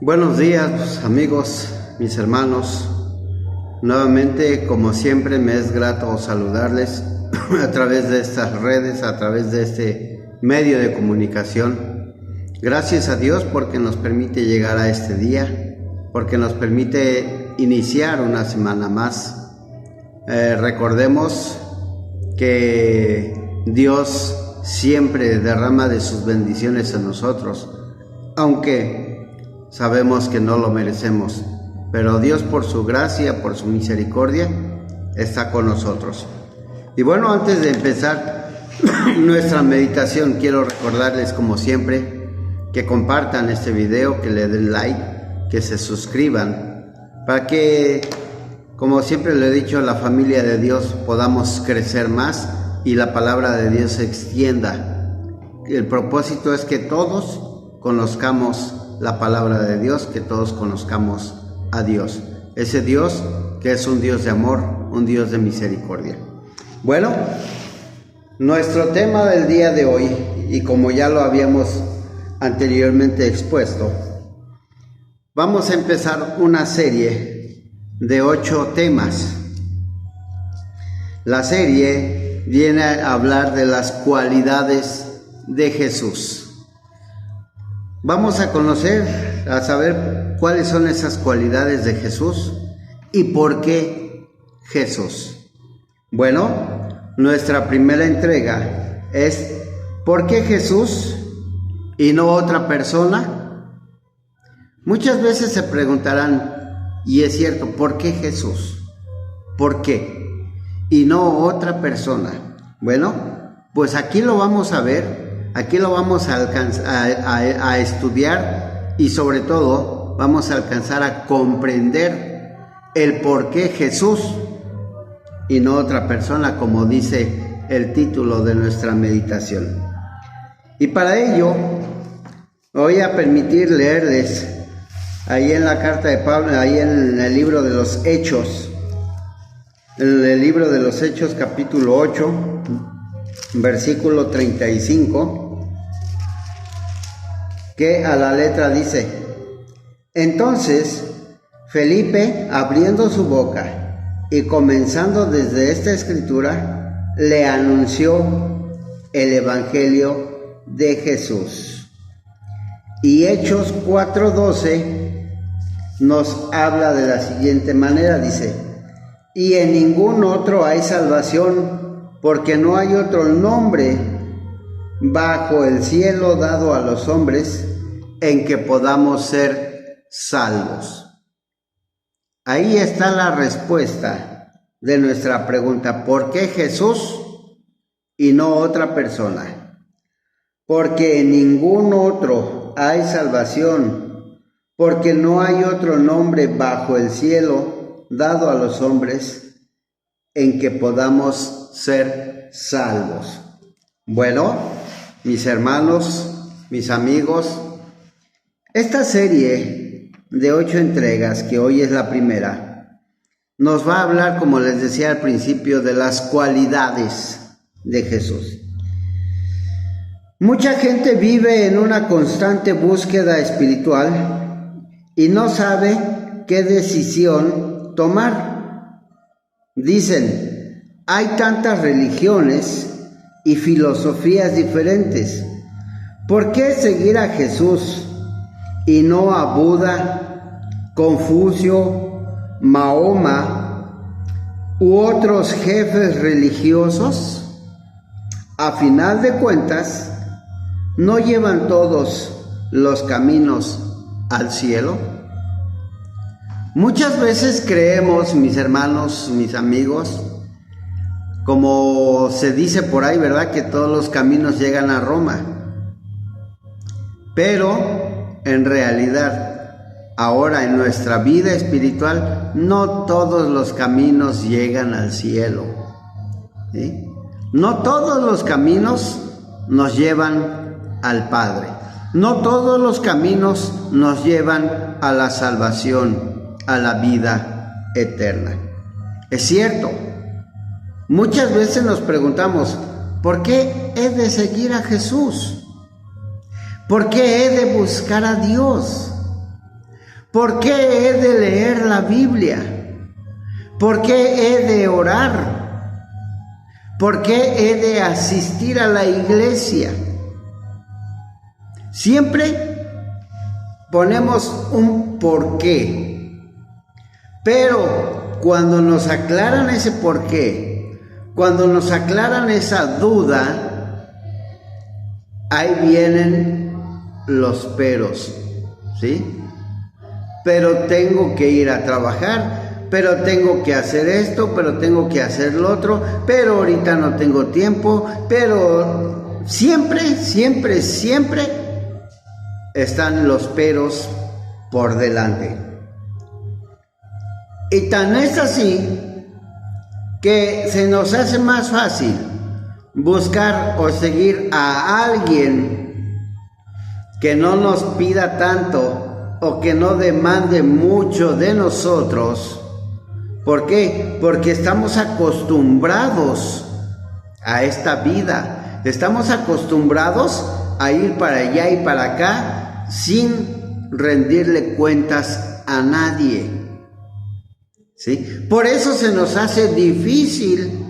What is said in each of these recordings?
Buenos días, amigos, mis hermanos. Nuevamente, como siempre, me es grato saludarles a través de estas redes, a través de este medio de comunicación. Gracias a Dios porque nos permite llegar a este día, porque nos permite iniciar una semana más. Recordemos que Dios siempre derrama de sus bendiciones en nosotros, aunque sabemos que no lo merecemos, pero Dios por su gracia, por su misericordia, está con nosotros. Y bueno, antes de empezar nuestra meditación, quiero recordarles como siempre que compartan este video, que le den like, que se suscriban, para que, como siempre le he dicho, la familia de Dios podamos crecer más y la palabra de Dios se extienda. El propósito es que todos conozcamos la palabra de Dios, que todos conozcamos a Dios, ese Dios que es un Dios de amor, un Dios de misericordia. Bueno, nuestro tema del día de hoy, y como ya lo habíamos anteriormente expuesto, vamos a empezar una serie de 8 temas. La serie viene a hablar de las cualidades de Jesús. Vamos a conocer, a saber cuáles son esas cualidades de Jesús y por qué Jesús. Bueno, nuestra primera entrega es ¿por qué Jesús y no otra persona? Muchas veces se preguntarán, y es cierto, ¿por qué Jesús? ¿Por qué? Y no otra persona. Bueno, pues aquí lo vamos a ver. Aquí lo vamos a estudiar y sobre todo vamos a alcanzar a comprender el por qué Jesús y no otra persona, como dice el título de nuestra meditación. Y para ello voy a permitir leerles ahí en la carta de Pablo, ahí en el libro de los Hechos, el libro de los Hechos capítulo 8, versículo 35, que a la letra dice: entonces Felipe, abriendo su boca y comenzando desde esta escritura, le anunció el evangelio de Jesús. Y Hechos 4:12 nos habla de la siguiente manera, dice: y en ningún otro hay salvación, porque no hay otro nombre bajo el cielo dado a los hombres en que podamos ser salvos. Ahí está la respuesta de nuestra pregunta: ¿por qué Jesús y no otra persona? Porque en ningún otro hay salvación, porque no hay otro nombre bajo el cielo dado a los hombres en que podamos ser salvos. Bueno, mis hermanos, mis amigos, esta serie de 8 entregas, que hoy es la primera, nos va a hablar, como les decía al principio, de las cualidades de Jesús. Mucha gente vive en una constante búsqueda espiritual y no sabe qué decisión tomar. Dicen, hay tantas religiones y filosofías diferentes. ¿Por qué seguir a Jesús y no a Buda, Confucio, Mahoma u otros jefes religiosos? A final de cuentas, ¿no llevan todos los caminos al cielo? Muchas veces creemos, mis hermanos, mis amigos, como se dice por ahí, ¿verdad?, que todos los caminos llegan a Roma. Pero en realidad, ahora en nuestra vida espiritual, no todos los caminos llegan al cielo, ¿sí? No todos los caminos nos llevan al Padre. No todos los caminos nos llevan a la salvación, a la vida eterna. Es cierto. Muchas veces nos preguntamos, ¿por qué he de seguir a Jesús? ¿Por qué he de buscar a Dios? ¿Por qué he de leer la Biblia? ¿Por qué he de orar? ¿Por qué he de asistir a la iglesia? Siempre ponemos un por qué, pero cuando nos aclaran ese por qué, cuando nos aclaran esa duda, ahí vienen los peros, ¿sí? Pero tengo que ir a trabajar, pero tengo que hacer esto, pero tengo que hacer lo otro, pero ahorita no tengo tiempo, pero siempre están los peros por delante. Y tan es así que se nos hace más fácil buscar o seguir a alguien que no nos pida tanto o que no demande mucho de nosotros. ¿Por qué? Porque estamos acostumbrados a esta vida, estamos acostumbrados a ir para allá y para acá sin rendirle cuentas a nadie, ¿sí? Por eso se nos hace difícil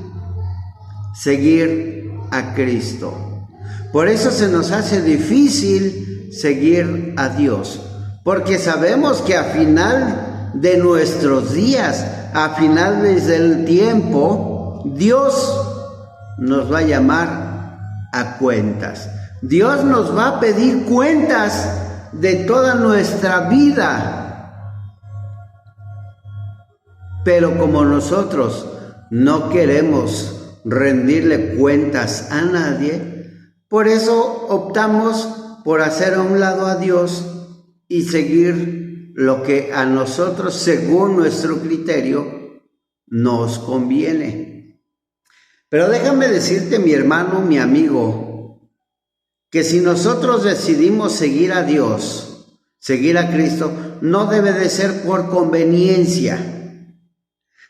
seguir a Cristo. Por eso se nos hace difícil seguir a Dios, porque sabemos que a final de nuestros días, a finales del tiempo, Dios nos va a llamar a cuentas. Dios nos va a pedir cuentas de toda nuestra vida. Pero como nosotros no queremos rendirle cuentas a nadie, por eso optamos por hacer a un lado a Dios y seguir lo que a nosotros, según nuestro criterio, nos conviene. Pero déjame decirte, mi hermano, mi amigo, que si nosotros decidimos seguir a Dios, seguir a Cristo, no debe de ser por conveniencia,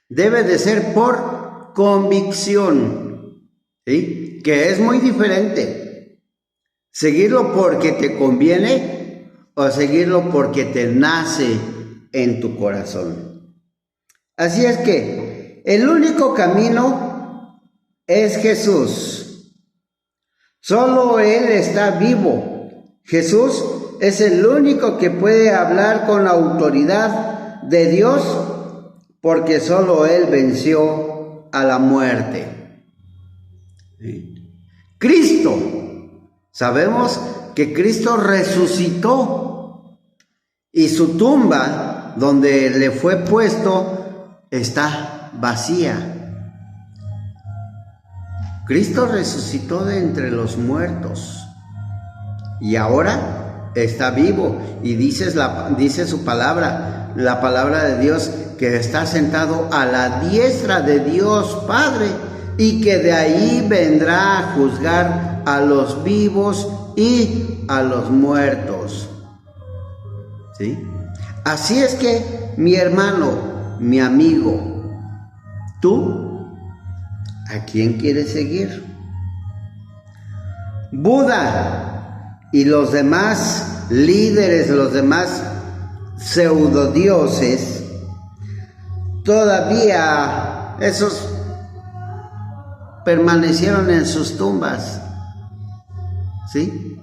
debe de ser por convicción, ¿sí? Que es muy diferente. Seguirlo porque te conviene o seguirlo porque te nace en tu corazón. Así es que el único camino es Jesús. Solo Él está vivo. Jesús es el único que puede hablar con la autoridad de Dios, porque solo Él venció a la muerte. Cristo, sabemos que Cristo resucitó y su tumba donde le fue puesto está vacía. Cristo resucitó de entre los muertos y ahora está vivo, y dice su palabra, la palabra de Dios, que está sentado a la diestra de Dios Padre y que de ahí vendrá a juzgar a los vivos y a los muertos. ¿Sí? Así es que, mi hermano, mi amigo, tú, ¿a quién quieres seguir? Buda y los demás líderes, los demás pseudodioses, todavía esos permanecieron en sus tumbas, ¿sí?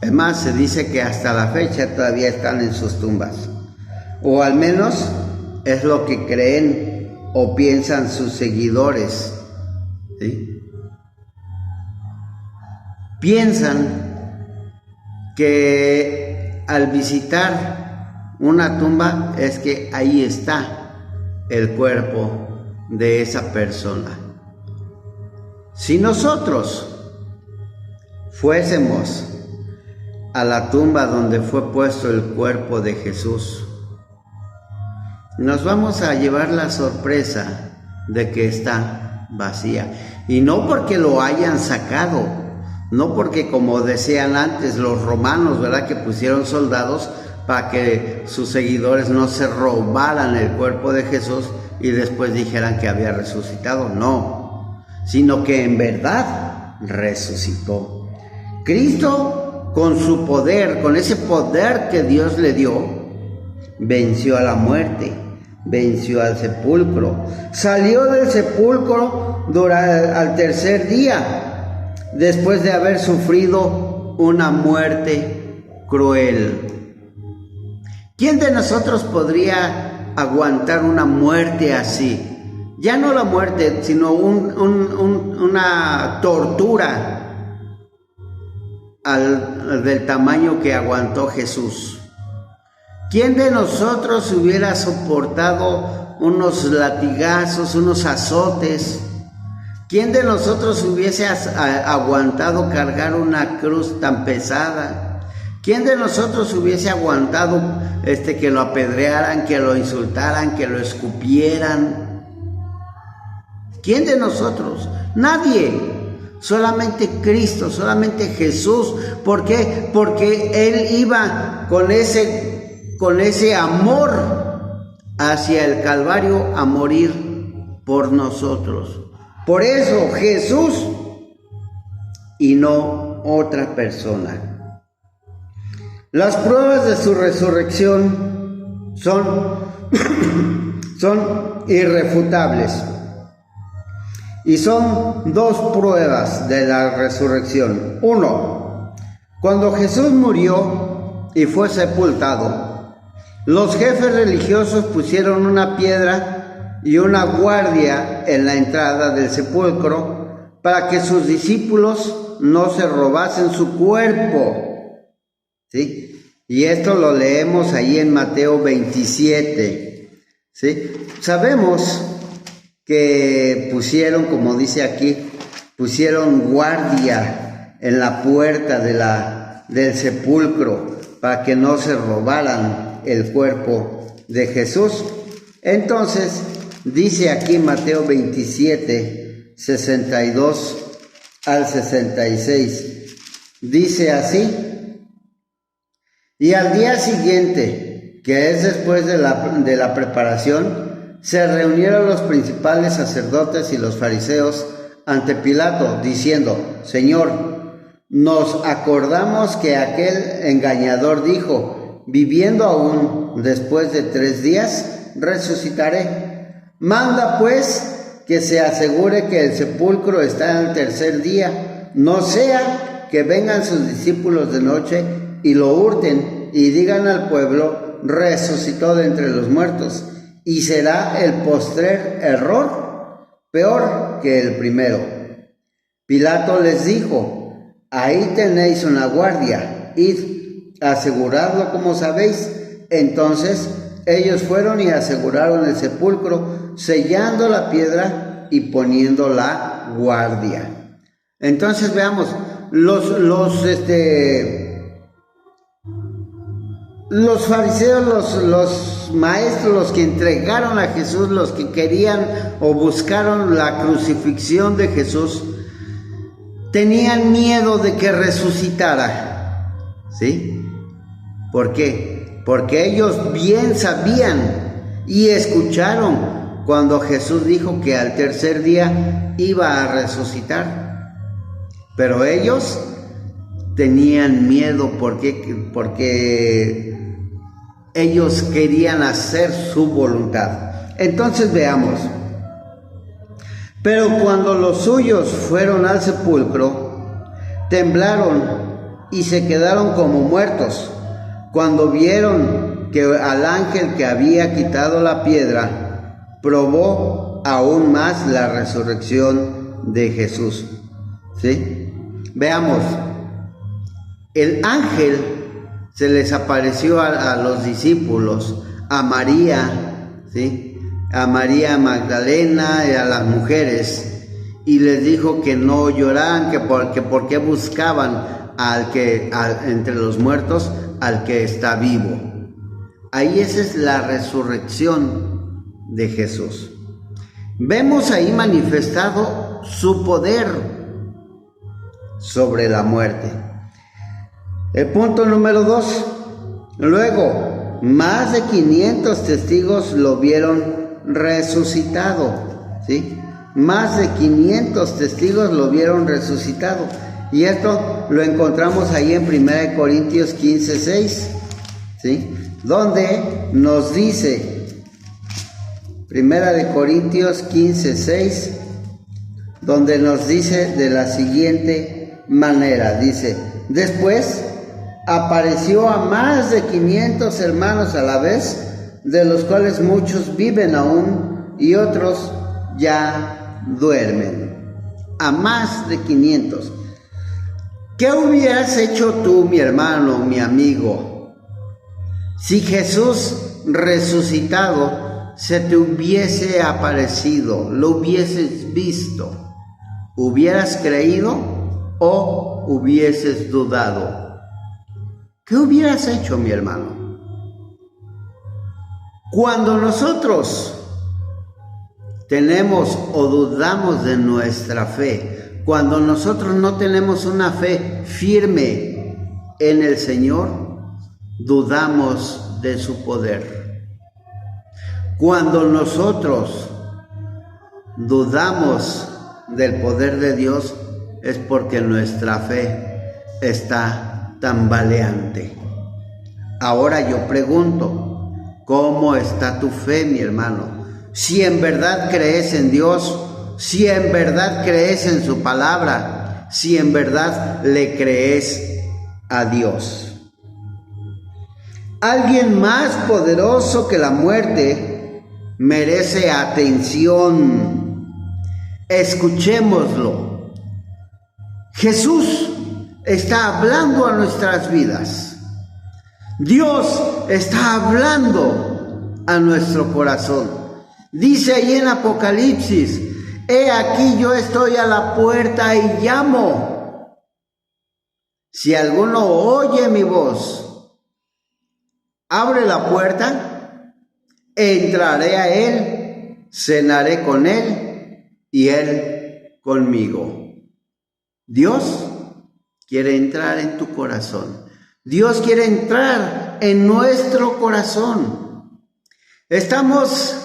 Es más, se dice que hasta la fecha todavía están en sus tumbas, o al menos es lo que creen o piensan sus seguidores, ¿sí? Piensan que al visitar una tumba es que ahí está el cuerpo de esa persona. Si nosotros fuésemos a la tumba donde fue puesto el cuerpo de Jesús, nos vamos a llevar la sorpresa de que está vacía. Y no porque lo hayan sacado, no porque, como decían antes los romanos, ¿verdad?, que pusieron soldados para que sus seguidores no se robaran el cuerpo de Jesús y después dijeran que había resucitado. No, sino que en verdad resucitó. Cristo, con su poder, con ese poder que Dios le dio, venció a la muerte, venció al sepulcro. Salió del sepulcro al tercer día, después de haber sufrido una muerte cruel. ¿Quién de nosotros podría aguantar una muerte así? Ya no la muerte, sino una tortura del tamaño que aguantó Jesús. ¿Quién de nosotros hubiera soportado unos latigazos, unos azotes? ¿Quién de nosotros hubiese aguantado cargar una cruz tan pesada? ¿Quién de nosotros hubiese aguantado que lo apedrearan, que lo insultaran, que lo escupieran? ¿Quién de nosotros? Nadie. Solamente Cristo, solamente Jesús. ¿Por qué? Porque Él iba con ese amor hacia el Calvario a morir por nosotros. Por eso Jesús y no otra persona. Las pruebas de su resurrección son irrefutables. Y son dos pruebas de la resurrección. 1. Cuando Jesús murió y fue sepultado, los jefes religiosos pusieron una piedra y una guardia en la entrada del sepulcro para que sus discípulos no se robasen su cuerpo. ¿Sí? Y esto lo leemos ahí en Mateo 27. ¿Sí? Sabemos que pusieron, como dice aquí, pusieron guardia en la puerta del sepulcro para que no se robaran el cuerpo de Jesús. Entonces, dice aquí Mateo 27, 62 al 66, dice así: y al día siguiente, que es después de la preparación, se reunieron los principales sacerdotes y los fariseos ante Pilato, diciendo: Señor, nos acordamos que aquel engañador dijo: viviendo aún después de 3 días, resucitaré. Manda pues que se asegure que el sepulcro está en el tercer día, no sea que vengan sus discípulos de noche y lo hurten y digan al pueblo: resucitó de entre los muertos. Y será el postrer error peor que el primero. Pilato les dijo: ahí tenéis una guardia, id, aseguradlo como sabéis. Entonces ellos fueron y aseguraron el sepulcro, sellando la piedra y poniendo la guardia. Entonces veamos, los fariseos, los maestros, los que entregaron a Jesús, los que querían o buscaron la crucifixión de Jesús, tenían miedo de que resucitara. ¿Sí? ¿Por qué? Porque ellos bien sabían y escucharon cuando Jesús dijo que al tercer día iba a resucitar. Pero ellos tenían miedo porque ellos querían hacer su voluntad. Entonces veamos. Pero cuando los suyos fueron al sepulcro, temblaron y se quedaron como muertos, cuando vieron que al ángel que había quitado la piedra probó aún más la resurrección de Jesús. ¿Sí? Veamos. El ángel se les apareció a los discípulos, a María, ¿sí? A María Magdalena y a las mujeres, y les dijo que no lloraran, que porque buscaban entre los muertos al que está vivo. Ahí esa es la resurrección de Jesús. Vemos ahí manifestado su poder sobre la muerte. El punto número 2. Luego, más de 500 testigos lo vieron resucitado. ¿Sí? Más de 500 testigos lo vieron resucitado. Y esto lo encontramos ahí en 1 Corintios 15:6. ¿sí? Donde nos dice, 1 Corintios 15:6, donde nos dice de la siguiente manera, dice, después apareció a más de 500 hermanos a la vez, de los cuales muchos viven aún y otros ya duermen. A más de 500. ¿Qué hubieras hecho tú, mi hermano, mi amigo, si Jesús resucitado se te hubiese aparecido, lo hubieses visto? ¿Hubieras creído o hubieses dudado? ¿Qué hubieras hecho, mi hermano? Cuando nosotros tenemos o dudamos de nuestra fe, cuando nosotros no tenemos una fe firme en el Señor, dudamos de su poder. Cuando nosotros dudamos del poder de Dios, es porque nuestra fe está tambaleante. Ahora yo pregunto, ¿cómo está tu fe, mi hermano? Si en verdad crees en Dios, si en verdad crees en su palabra, si en verdad le crees a Dios. Alguien más poderoso que la muerte merece atención. Escuchémoslo. Jesús está hablando a nuestras vidas. Dios está hablando a nuestro corazón. Dice ahí en Apocalipsis, he aquí yo estoy a la puerta y llamo. Si alguno oye mi voz, abre la puerta, entraré a él, cenaré con él y él conmigo. Dios quiere entrar en tu corazón. Dios quiere entrar en nuestro corazón. Estamos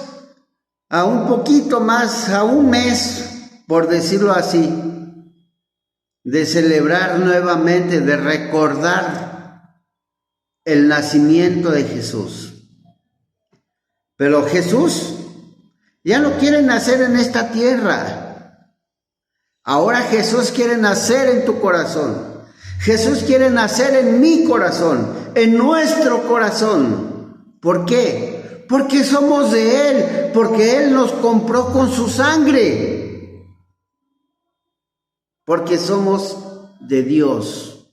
a un poquito más, a un mes, por decirlo así, de celebrar nuevamente, de recordar el nacimiento de Jesús. Pero Jesús ya no quiere nacer en esta tierra. Ahora Jesús quiere nacer en tu corazón. Jesús quiere nacer en mi corazón, en nuestro corazón. ¿Por qué? Porque somos de Él, porque Él nos compró con su sangre. Porque somos de Dios.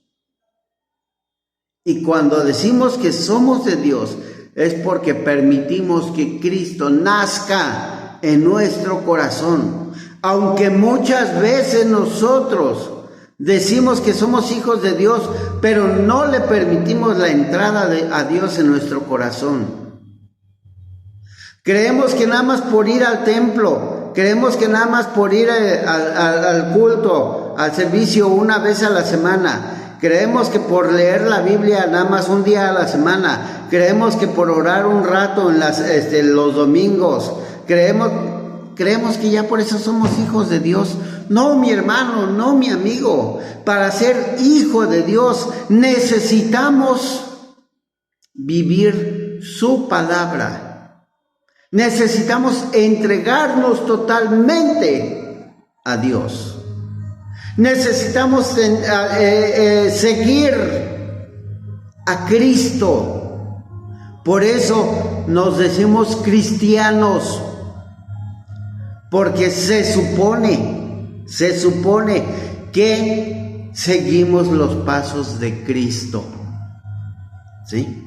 Y cuando decimos que somos de Dios, es porque permitimos que Cristo nazca en nuestro corazón. Aunque muchas veces nosotros decimos que somos hijos de Dios, pero no le permitimos la entrada a Dios en nuestro corazón. Creemos que nada más por ir al templo, creemos que nada más por ir al culto, al servicio una vez a la semana, creemos que por leer la Biblia nada más un día a la semana, creemos que por orar un rato en los domingos, creemos que ya por eso somos hijos de Dios. No, mi hermano, no, mi amigo. Para ser hijo de Dios necesitamos vivir su palabra. Necesitamos entregarnos totalmente a Dios. Necesitamos seguir a Cristo. Por eso nos decimos cristianos. Porque se supone que seguimos los pasos de Cristo. ¿Sí?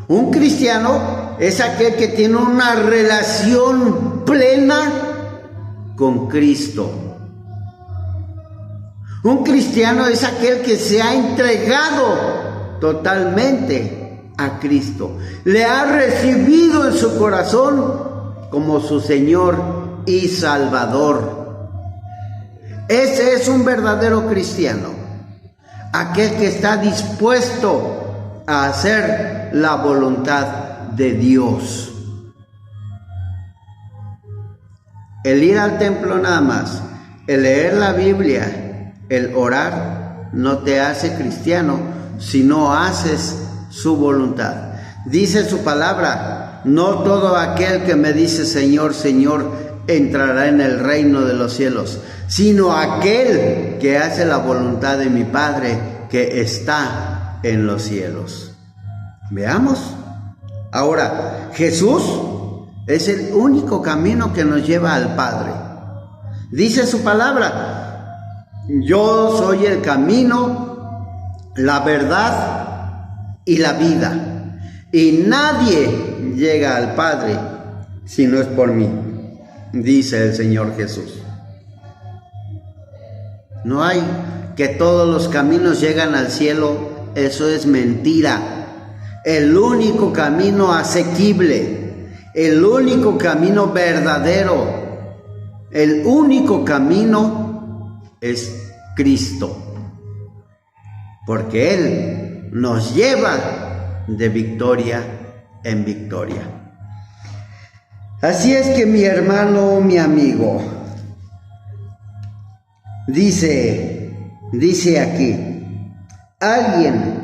Un cristiano es aquel que tiene una relación plena con Cristo. Un cristiano es aquel que se ha entregado totalmente a Cristo. Le ha recibido en su corazón como su Señor y Salvador. Ese es un verdadero cristiano. Aquel que está dispuesto a hacer la voluntad de Dios. El ir al templo nada más, el leer la Biblia, el orar, no te hace cristiano si no haces su voluntad. Dice su palabra, no todo aquel que me dice Señor, Señor, entrará en el reino de los cielos, sino aquel que hace la voluntad de mi Padre que está en los cielos. Veamos. Ahora, Jesús es el único camino que nos lleva al Padre. Dice su palabra, yo soy el camino, la verdad y la vida. Y nadie llega al Padre si no es por mí, dice el Señor Jesús. No hay que todos los caminos llegan al cielo, eso es mentira. El único camino asequible, el único camino verdadero, el único camino es Cristo. Porque Él nos lleva de victoria en victoria. Así es que mi hermano, mi amigo, dice aquí, alguien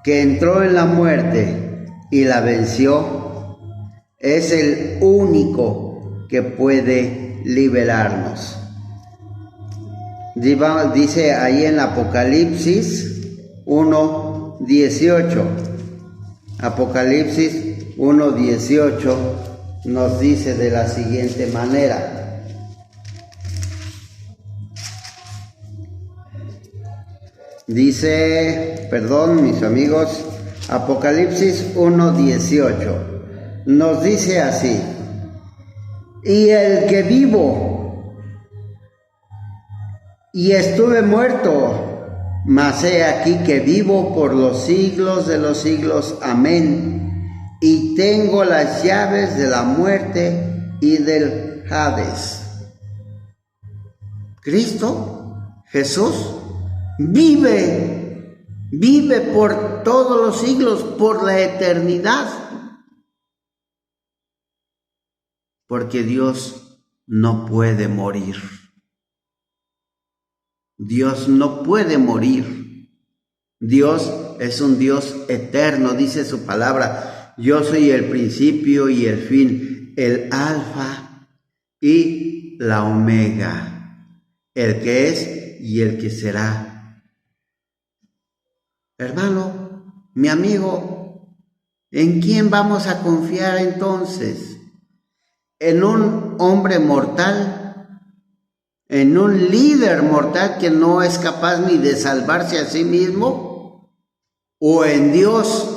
que entró en la muerte y la venció, es el único que puede liberarnos. Dice ahí en Apocalipsis 1:18. Apocalipsis 1:18 nos dice de la siguiente manera. Dice, mis amigos, Apocalipsis 1:18 nos dice así: y el que vivo y estuve muerto, mas he aquí que vivo por los siglos de los siglos. Amén. Y tengo las llaves de la muerte y del Hades. Cristo, Jesús, vive por todos los siglos, por la eternidad. Porque Dios no puede morir. Dios no puede morir. Dios es un Dios eterno, dice su palabra. Yo soy el principio y el fin, el alfa y la omega, el que es y el que será. Hermano, mi amigo, ¿en quién vamos a confiar entonces? ¿En un hombre mortal? ¿En un líder mortal que no es capaz ni de salvarse a sí mismo? ¿O en Dios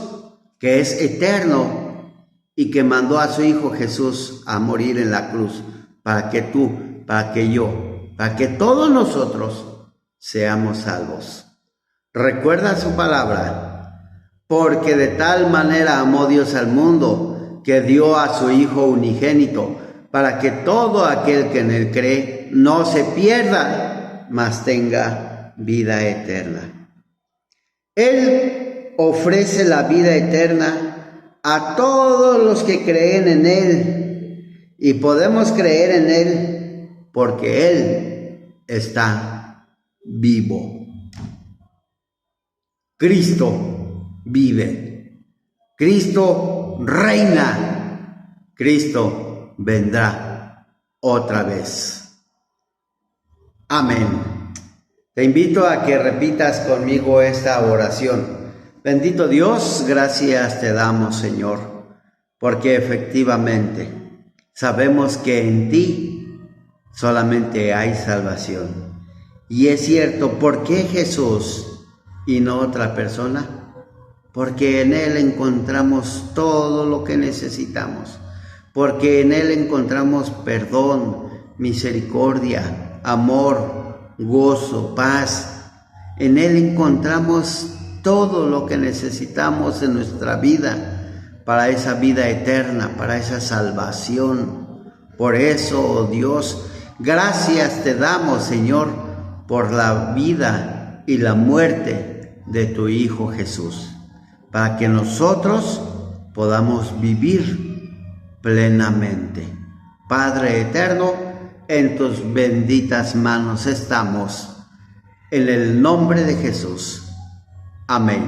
que es eterno y que mandó a su Hijo Jesús a morir en la cruz para que tú, para que yo, para que todos nosotros seamos salvos? Recuerda su palabra, porque de tal manera amó Dios al mundo que dio a su Hijo unigénito, para que todo aquel que en él cree no se pierda, mas tenga vida eterna. Él ofrece la vida eterna a todos los que creen en él, y podemos creer en él porque él está vivo. Cristo vive, Cristo reina, Cristo vendrá otra vez. Amén. Te invito a que repitas conmigo esta oración. Bendito Dios, gracias te damos, Señor, porque efectivamente sabemos que en ti solamente hay salvación. Y es cierto, ¿por qué Jesús y no otra persona? Porque en Él encontramos todo lo que necesitamos. Porque en Él encontramos perdón, misericordia, amor, gozo, paz. En Él encontramos todo lo que necesitamos en nuestra vida, para esa vida eterna, para esa salvación. Por eso, oh Dios, gracias te damos, Señor, por la vida y la muerte de tu Hijo Jesús, para que nosotros podamos vivir plenamente. Padre eterno, en tus benditas manos estamos, en el nombre de Jesús. Amén.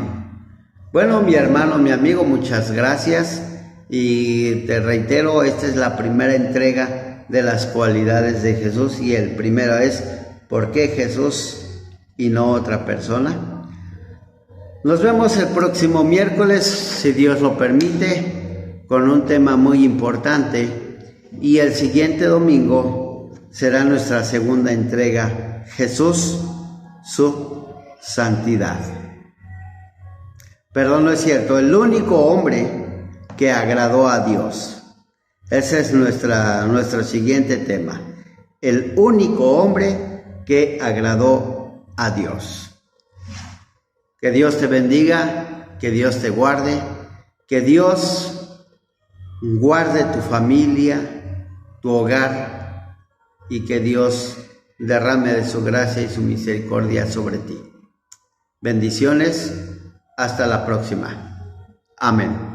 Bueno, mi hermano, mi amigo, muchas gracias. Y te reitero, esta es la primera entrega de las cualidades de Jesús. Y el primero es, ¿por qué Jesús y no otra persona? Nos vemos el próximo miércoles, si Dios lo permite, con un tema muy importante. Y el siguiente domingo será nuestra segunda entrega, Jesús, su santidad. Perdón, no es cierto, el único hombre que agradó a Dios. Ese es nuestro siguiente tema. El único hombre que agradó a Dios. Que Dios te bendiga, que Dios te guarde, que Dios guarde tu familia, tu hogar, y que Dios derrame de su gracia y su misericordia sobre ti. Bendiciones, hasta la próxima. Amén.